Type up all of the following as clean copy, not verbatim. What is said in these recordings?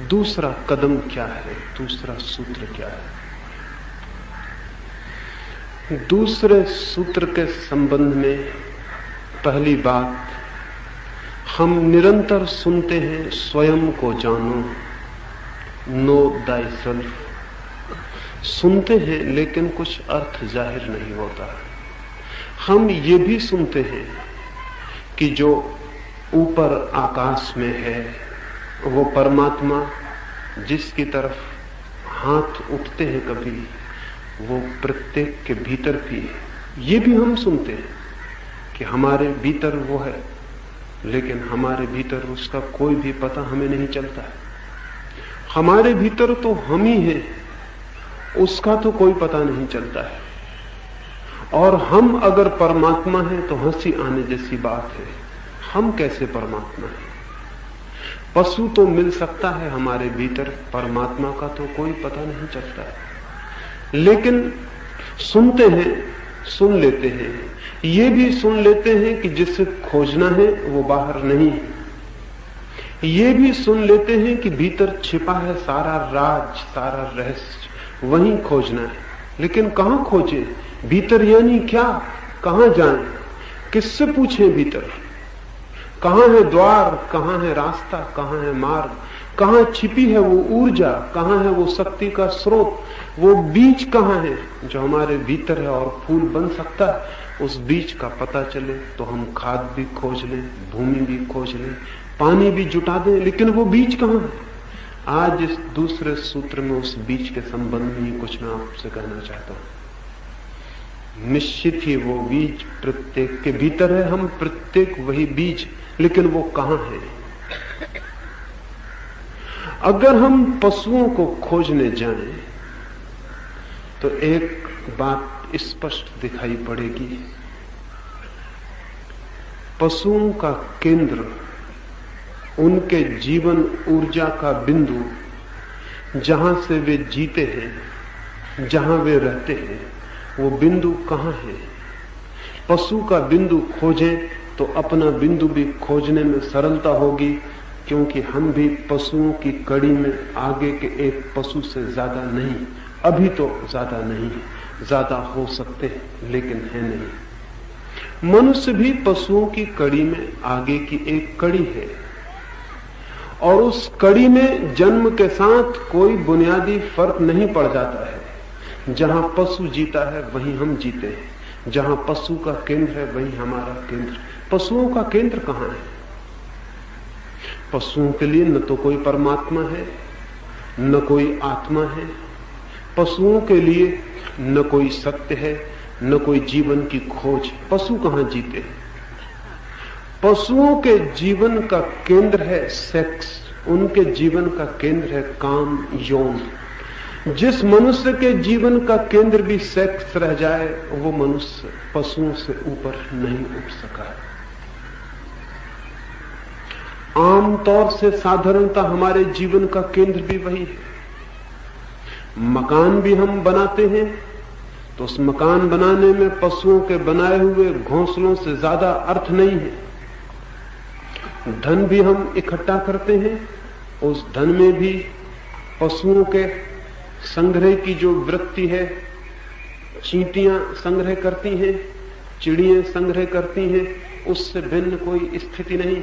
दूसरा कदम क्या है, दूसरा सूत्र क्या है? दूसरे सूत्र के संबंध में पहली बात, हम निरंतर सुनते हैं स्वयं को जानो, नो thyself। सुनते हैं लेकिन कुछ अर्थ जाहिर नहीं होता। हम ये भी सुनते हैं कि जो ऊपर आकाश में है वो परमात्मा, जिसकी तरफ हाथ उठते हैं कभी, वो प्रत्येक के भीतर भी है। ये भी हम सुनते हैं कि हमारे भीतर वो है, लेकिन हमारे भीतर उसका कोई भी पता हमें नहीं चलता है। हमारे भीतर तो हम ही हैं, उसका तो कोई पता नहीं चलता है। और हम अगर परमात्मा हैं तो हंसी आने जैसी बात है। हम कैसे परमात्मा हैं? पशु तो मिल सकता है हमारे भीतर, परमात्मा का तो कोई पता नहीं चलता है। लेकिन सुनते हैं, सुन लेते हैं, ये भी सुन लेते हैं कि जिसे खोजना है वो बाहर नहीं है। ये भी सुन लेते हैं कि भीतर छिपा है सारा राज, सारा रहस्य, वहीं खोजना है। लेकिन कहां खोजें? भीतर यानी क्या? कहां जाएं? किससे पूछें भीतर? कहां है द्वार, कहां है रास्ता, कहां है मार्ग, कहां छिपी है वो ऊर्जा, कहां है वो शक्ति का स्रोत, वो बीज कहां है जो हमारे भीतर है और फूल बन सकता है? उस बीज का पता चले तो हम खाद भी खोज लें, भूमि भी खोज लें, पानी भी जुटा दें, लेकिन वो बीज कहां है? आज इस दूसरे सूत्र में उस बीज के संबंध में ही कुछ मैं आपसे कहना चाहता हूं। निश्चित ही वो बीज प्रत्येक के भीतर है, हम प्रत्येक वही बीज, लेकिन वो कहां है? अगर हम पशुओं को खोजने जाएं तो एक बात स्पष्ट दिखाई पड़ेगी। पशुओं का केंद्र, उनके जीवन ऊर्जा का बिंदु, जहां से वे जीते हैं, जहां वे रहते हैं, वो बिंदु कहां है? पशु का बिंदु खोजें तो अपना बिंदु भी खोजने में सरलता होगी, क्योंकि हम भी पशुओं की कड़ी में आगे के एक पशु से ज्यादा नहीं, अभी तो ज्यादा नहीं, ज्यादा हो सकते हैं लेकिन है नहीं। मनुष्य भी पशुओं की कड़ी में आगे की एक कड़ी है, और उस कड़ी में जन्म के साथ कोई बुनियादी फर्क नहीं पड़ जाता है। जहां पशु जीता है वहीं हम जीते हैं, जहां पशु का केंद्र है वहीं हमारा केंद्र। पशुओं का केंद्र कहां है? पशुओं के लिए न तो कोई परमात्मा है, न कोई आत्मा है। पशुओं के लिए न कोई सत्य है, न कोई जीवन की खोज। पशु कहां जीते हैं? पशुओं के जीवन का केंद्र है सेक्स, उनके जीवन का केंद्र है काम, यौन। जिस मनुष्य के जीवन का केंद्र भी सेक्स रह जाए, वो मनुष्य पशुओं से ऊपर नहीं उठ सका है। आमतौर से साधारणता हमारे जीवन का केंद्र भी वही है। मकान भी हम बनाते हैं तो उस मकान बनाने में पशुओं के बनाए हुए घोंसलों से ज्यादा अर्थ नहीं है। धन भी हम इकट्ठा करते हैं, उस धन में भी पशुओं के संग्रह की जो वृत्ति है, चींटियां संग्रह करती हैं, चिड़ियां संग्रह करती हैं, उससे भिन्न कोई स्थिति नहीं।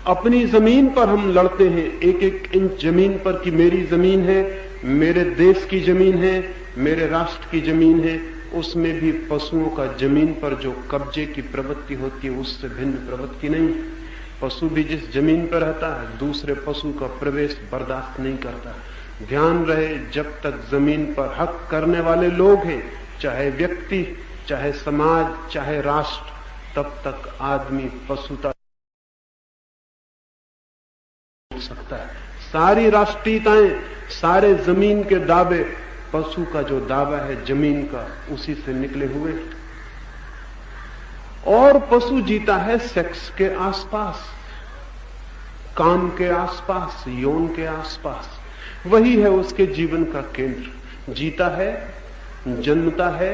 अपनी जमीन पर हम लड़ते हैं, एक एक इंच जमीन पर कि मेरी जमीन है, मेरे देश की जमीन है, मेरे राष्ट्र की जमीन है। उसमें भी पशुओं का जमीन पर जो कब्जे की प्रवृत्ति होती है उससे भिन्न प्रवृत्ति नहीं। पशु भी जिस जमीन पर रहता है दूसरे पशु का प्रवेश बर्दाश्त नहीं करता। ध्यान रहे, जब तक जमीन पर हक करने वाले लोग हैं, चाहे व्यक्ति, चाहे समाज, चाहे राष्ट्र, तब तक आदमी पशुता सकता है। सारी राष्ट्रीयताएं, सारे जमीन के दावे, पशु का जो दावा है जमीन का, उसी से निकले हुए। और पशु जीता है सेक्स के आसपास, काम के आसपास, यौन के आसपास। वही है उसके जीवन का केंद्र। जीता है, जन्मता है,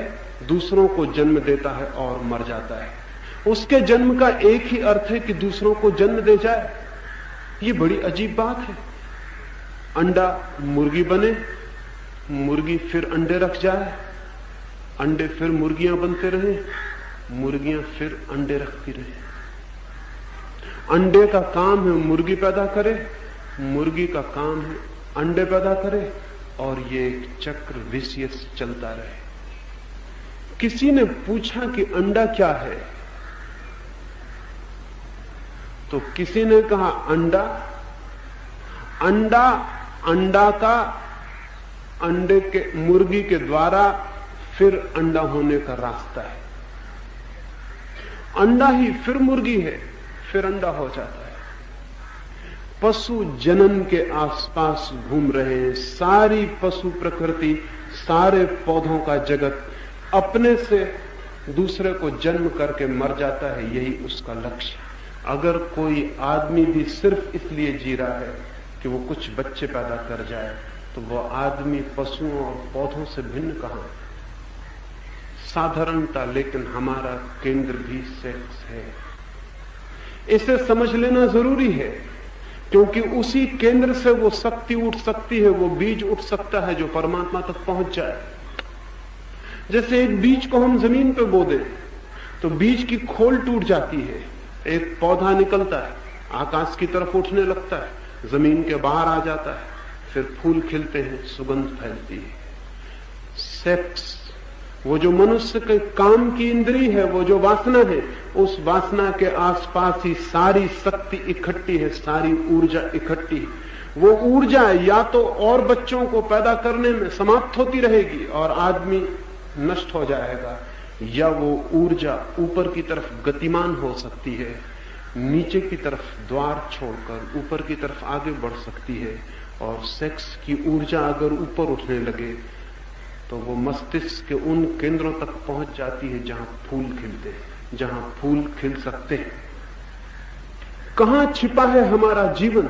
दूसरों को जन्म देता है और मर जाता है। उसके जन्म का एक ही अर्थ है कि दूसरों को जन्म दे जाए। ये बड़ी अजीब बात है। अंडा मुर्गी बने, मुर्गी फिर अंडे रख जाए, अंडे फिर मुर्गियां बनते रहे, मुर्गियां फिर अंडे रखती रहे। अंडे का काम है मुर्गी पैदा करे, मुर्गी का काम है अंडे पैदा करे, और ये एक चक्र विशियस चलता रहे। किसी ने पूछा कि अंडा क्या है, तो किसी ने कहा अंडा अंडा का अंडे के मुर्गी के द्वारा फिर अंडा होने का रास्ता है। अंडा ही फिर मुर्गी है, फिर अंडा हो जाता है। पशु जनन के आसपास घूम रहे हैं। सारी पशु प्रकृति, सारे पौधों का जगत अपने से दूसरे को जन्म करके मर जाता है, यही उसका लक्ष्य। अगर कोई आदमी भी सिर्फ इसलिए जी रहा है कि वो कुछ बच्चे पैदा कर जाए, तो वो आदमी पशुओं और पौधों से भिन्न कहां है? साधारणता, लेकिन हमारा केंद्र भी सेक्स है। इसे समझ लेना जरूरी है, क्योंकि उसी केंद्र से वो शक्ति उठ सकती है, वो बीज उठ सकता है जो परमात्मा तक पहुंच जाए। जैसे एक बीज को हम जमीन पे बो दें तो बीज की खोल टूट जाती है, एक पौधा निकलता है, आकाश की तरफ उठने लगता है, जमीन के बाहर आ जाता है, फिर फूल खिलते हैं, सुगंध फैलती है। सेक्स, वो जो मनुष्य के काम की इंद्री है, वो जो वासना है, उस वासना के आसपास ही सारी शक्ति इकट्ठी है, सारी ऊर्जा इकट्ठी है। वो ऊर्जा या तो और बच्चों को पैदा करने में समाप्त होती रहेगी और आदमी नष्ट हो जाएगा, या वो ऊर्जा ऊपर की तरफ गतिमान हो सकती है, नीचे की तरफ द्वार छोड़कर ऊपर की तरफ आगे बढ़ सकती है। और सेक्स की ऊर्जा अगर ऊपर उठने लगे तो वो मस्तिष्क के उन केंद्रों तक पहुंच जाती है जहां फूल खिलते हैं, जहां फूल खिल सकते हैं। कहां छिपा है हमारा जीवन?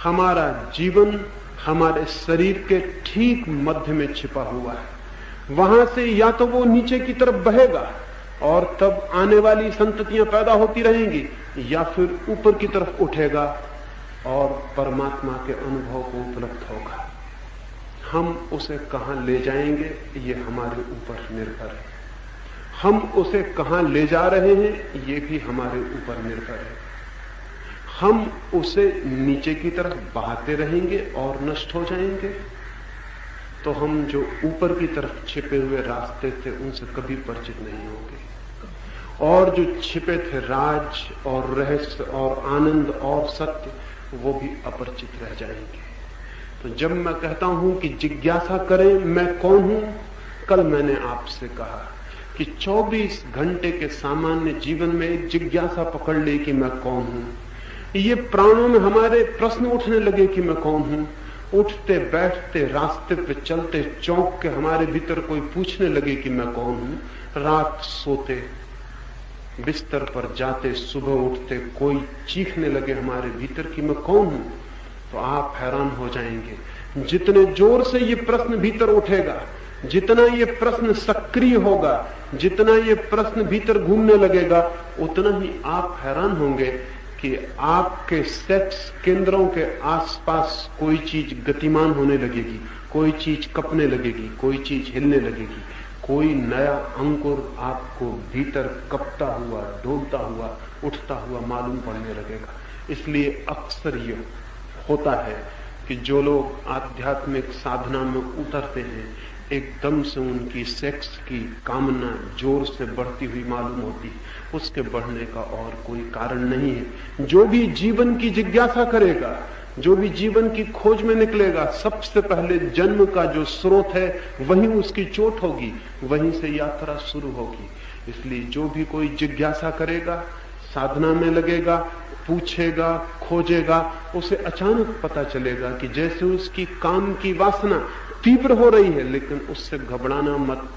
हमारा जीवन हमारे शरीर के ठीक मध्य में छिपा हुआ है। वहां से या तो वो नीचे की तरफ बहेगा और तब आने वाली संततियां पैदा होती रहेंगी, या फिर ऊपर की तरफ उठेगा और परमात्मा के अनुभव को उपलब्ध होगा। हम उसे कहां ले जाएंगे ये हमारे ऊपर निर्भर है। हम उसे कहां ले जा रहे हैं ये भी हमारे ऊपर निर्भर है। हम उसे नीचे की तरफ बहाते रहेंगे और नष्ट हो जाएंगे, तो हम जो ऊपर की तरफ छिपे हुए रास्ते थे उनसे कभी परिचित नहीं होंगे, और जो छिपे थे राज और रहस्य और आनंद और सत्य, वो भी अपरिचित रह जाएंगे। तो जब मैं कहता हूं कि जिज्ञासा करें मैं कौन हूं, कल मैंने आपसे कहा कि 24 घंटे के सामान्य जीवन में एक जिज्ञासा पकड़ ले कि मैं कौन हूं। ये प्राणों में हमारे प्रश्न उठने लगे कि मैं कौन हूं। उठते बैठते, रास्ते पे चलते, चौंक के हमारे भीतर कोई पूछने लगे कि मैं कौन हूं। रात सोते, बिस्तर पर जाते, सुबह उठते कोई चीखने लगे हमारे भीतर कि मैं कौन हूं, तो आप हैरान हो जाएंगे। जितने जोर से ये प्रश्न भीतर उठेगा, जितना ये प्रश्न सक्रिय होगा, जितना ये प्रश्न भीतर घूमने लगेगा, उतना ही आप हैरान होंगे कि आपके सेक्स केंद्रों के आसपास कोई चीज गतिमान होने लगेगी, कोई चीज कपने लगेगी, कोई चीज हिलने लगेगी, कोई नया अंकुर आपको भीतर कपता हुआ, डोलता हुआ, उठता हुआ मालूम पड़ने लगेगा। इसलिए अक्सर ये होता है कि जो लोग आध्यात्मिक साधना में उतरते हैं, एकदम से उनकी सेक्स की कामना जोर से बढ़ती हुई मालूम होती है। उसके बढ़ने का और कोई कारण नहीं है। जो भी जीवन की जिज्ञासा करेगा, जो भी जीवन की खोज में निकलेगा, सबसे पहले जन्म का जो स्रोत है वहीं उसकी चोट होगी, वहीं से यात्रा शुरू होगी। इसलिए जो भी कोई जिज्ञासा करेगा, साधना में लगेगा, पूछेगा, खोजेगा, उसे अचानक पता चलेगा कि जैसे उसकी काम की वासना तीव्र हो रही है, लेकिन उससे घबराना मत,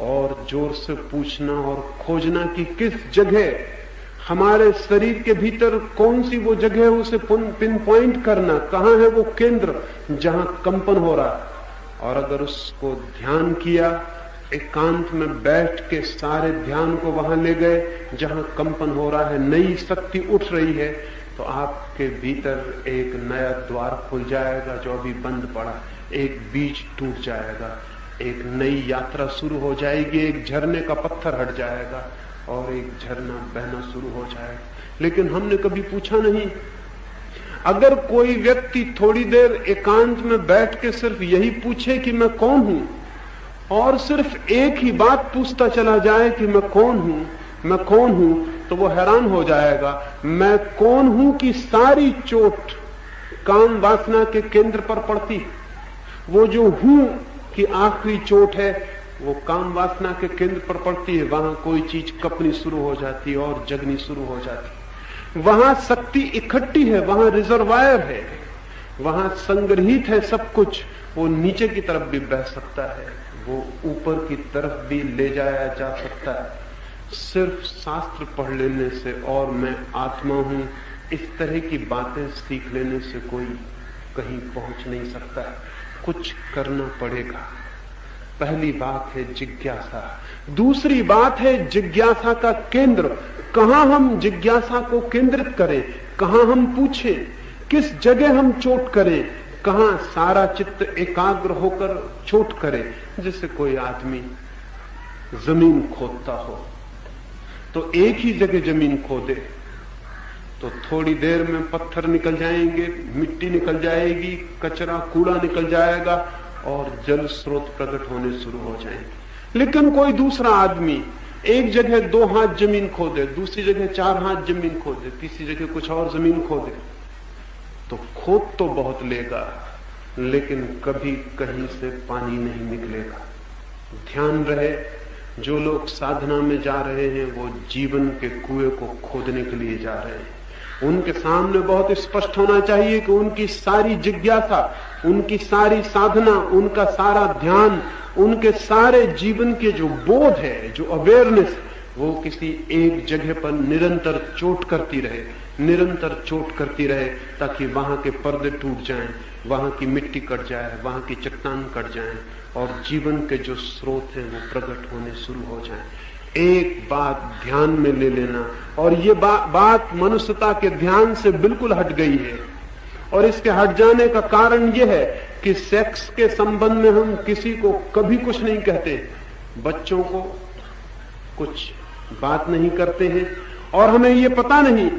और जोर से पूछना और खोजना कि किस जगह हमारे शरीर के भीतर कौन सी वो जगह है, उसे पिन पॉइंट करना, कहां है वो केंद्र जहां कंपन हो रहा है। और अगर उसको ध्यान किया, एकांत में बैठ के सारे ध्यान को वहां ले गए जहां कंपन हो रहा है, नई शक्ति उठ रही है, तो आपके भीतर एक नया द्वार खुल जाएगा जो अभी बंद पड़ा, एक बीज टूट जाएगा, एक नई यात्रा शुरू हो जाएगी, एक झरने का पत्थर हट जाएगा और एक झरना बहना शुरू हो जाएगा। लेकिन हमने कभी पूछा नहीं, अगर कोई व्यक्ति थोड़ी देर एकांत में बैठ के सिर्फ यही पूछे कि मैं कौन हूं, और सिर्फ एक ही बात पूछता चला जाए कि मैं कौन हूं, मैं कौन हूं, तो वो हैरान हो जाएगा। मैं कौन हूं की सारी चोट काम वासना के केंद्र पर पड़ती। वो जो हूं की आखिरी चोट है वो काम वासना के केंद्र पर पड़ती है। वहां कोई चीज कपनी शुरू हो जाती है और जगनी शुरू हो जाती है। वहां शक्ति इकट्ठी है, वहां रिजर्वायर है, वहां संग्रहित है सब कुछ। वो नीचे की तरफ भी बह सकता है, वो ऊपर की तरफ भी ले जाया जा सकता है। सिर्फ शास्त्र पढ़ लेने से और मैं आत्मा हूं इस तरह की बातें सीख लेने से कोई कहीं पहुंच नहीं सकता है। कुछ करना पड़ेगा। पहली बात है जिज्ञासा। दूसरी बात है जिज्ञासा का केंद्र। कहां हम जिज्ञासा को केंद्रित करें, कहां हम पूछें, किस जगह हम चोट करें, कहां सारा चित्त एकाग्र होकर चोट करे। जैसे कोई आदमी जमीन खोदता हो तो एक ही जगह जमीन खोदे तो थोड़ी देर में पत्थर निकल जाएंगे, मिट्टी निकल जाएगी, कचरा कूड़ा निकल जाएगा और जल स्रोत प्रकट होने शुरू हो जाएंगे। लेकिन कोई दूसरा आदमी एक जगह 2 हाथ जमीन खोदे, दूसरी जगह 4 हाथ जमीन खोदे, तीसरी जगह कुछ और जमीन खोदे, तो खोद तो बहुत लेगा लेकिन कभी कहीं से पानी नहीं निकलेगा। ध्यान रहे, जो लोग साधना में जा रहे हैं वो जीवन के कुएं को खोदने के लिए जा रहे हैं। उनके सामने बहुत स्पष्ट होना चाहिए कि उनकी सारी जिज्ञासा, उनकी सारी साधना, उनका सारा ध्यान, उनके सारे जीवन के जो बोध है, जो अवेयरनेस, वो किसी एक जगह पर निरंतर चोट करती रहे, निरंतर चोट करती रहे, ताकि वहां के पर्दे टूट जाएं, वहां की मिट्टी कट जाए, वहां की चट्टान कट जाएं और जीवन के जो स्रोत हैं वो प्रकट होने शुरू हो जाएं। एक बात ध्यान में ले लेना, और ये बात मनुष्यता के ध्यान से बिल्कुल हट गई है। और इसके हट जाने का कारण यह है कि सेक्स के संबंध में हम किसी को कभी कुछ नहीं कहते, बच्चों को कुछ बात नहीं करते हैं, और हमें ये पता नहीं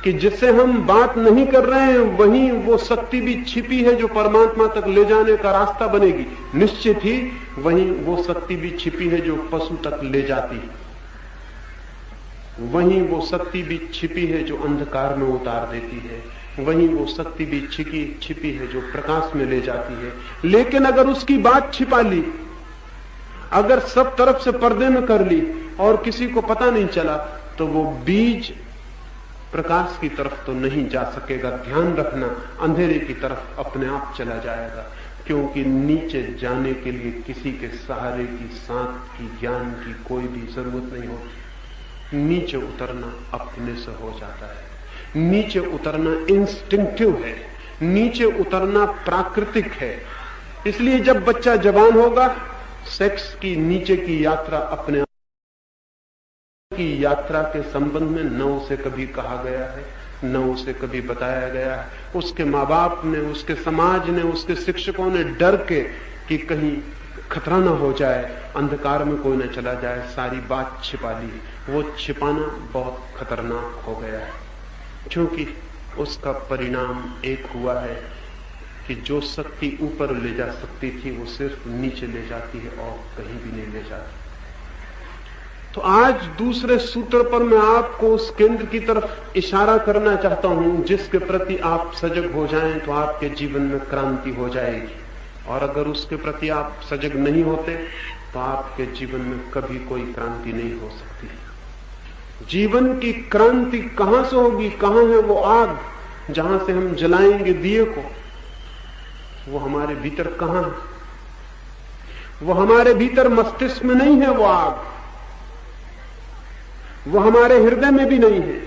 कि जिससे हम बात नहीं कर रहे हैं वहीं वो शक्ति भी छिपी है जो परमात्मा तक ले जाने का रास्ता बनेगी। निश्चित ही वहीं वो शक्ति भी छिपी है जो पशु तक ले जाती है, वहीं वो शक्ति भी छिपी है जो अंधकार में उतार देती है, वहीं वो शक्ति भी छिपी है जो प्रकाश में ले जाती है। लेकिन अगर उसकी बात छिपा ली, अगर सब तरफ से पर्दे में कर ली और किसी को पता नहीं चला, तो वो बीज प्रकाश की तरफ तो नहीं जा सकेगा। ध्यान रखना, अंधेरे की तरफ अपने आप चला जाएगा, क्योंकि नीचे जाने के लिए किसी के सहारे की, साथ की, ज्ञान की कोई भी जरूरत नहीं होती। नीचे उतरना अपने से हो जाता है। नीचे उतरना इंस्टिंक्टिव है, नीचे उतरना प्राकृतिक है। इसलिए जब बच्चा जवान होगा, सेक्स की नीचे की यात्रा अपने की यात्रा के संबंध में न उसे कभी कहा गया है, न उसे कभी बताया गया है। उसके माँ बाप ने, उसके समाज ने, उसके शिक्षकों ने डर के कि कहीं खतरा न हो जाए, अंधकार में कोई न चला जाए, सारी बात छिपा ली। वो छिपाना बहुत खतरनाक हो गया है, क्योंकि उसका परिणाम एक हुआ है कि जो शक्ति ऊपर ले जा सकती थी वो सिर्फ नीचे ले जाती है और कहीं भी नहीं ले जाती। तो आज दूसरे सूत्र पर मैं आपको उस केंद्र की तरफ इशारा करना चाहता हूं जिसके प्रति आप सजग हो जाएं तो आपके जीवन में क्रांति हो जाएगी, और अगर उसके प्रति आप सजग नहीं होते तो आपके जीवन में कभी कोई क्रांति नहीं हो सकती। जीवन की क्रांति कहां से होगी? कहां है वो आग जहां से हम जलाएंगे दिए को? वो हमारे भीतर कहां है? वो हमारे भीतर मस्तिष्क में नहीं है वो आग, वो हमारे हृदय में भी नहीं है।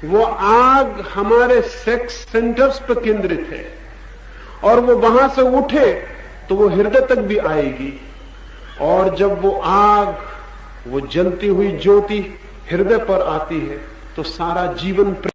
वो आग हमारे सेक्स सेंटर्स पर केंद्रित है, और वो वहां से उठे तो वो हृदय तक भी आएगी, और जब वो आग, वो जलती हुई ज्योति हृदय पर आती है तो सारा जीवन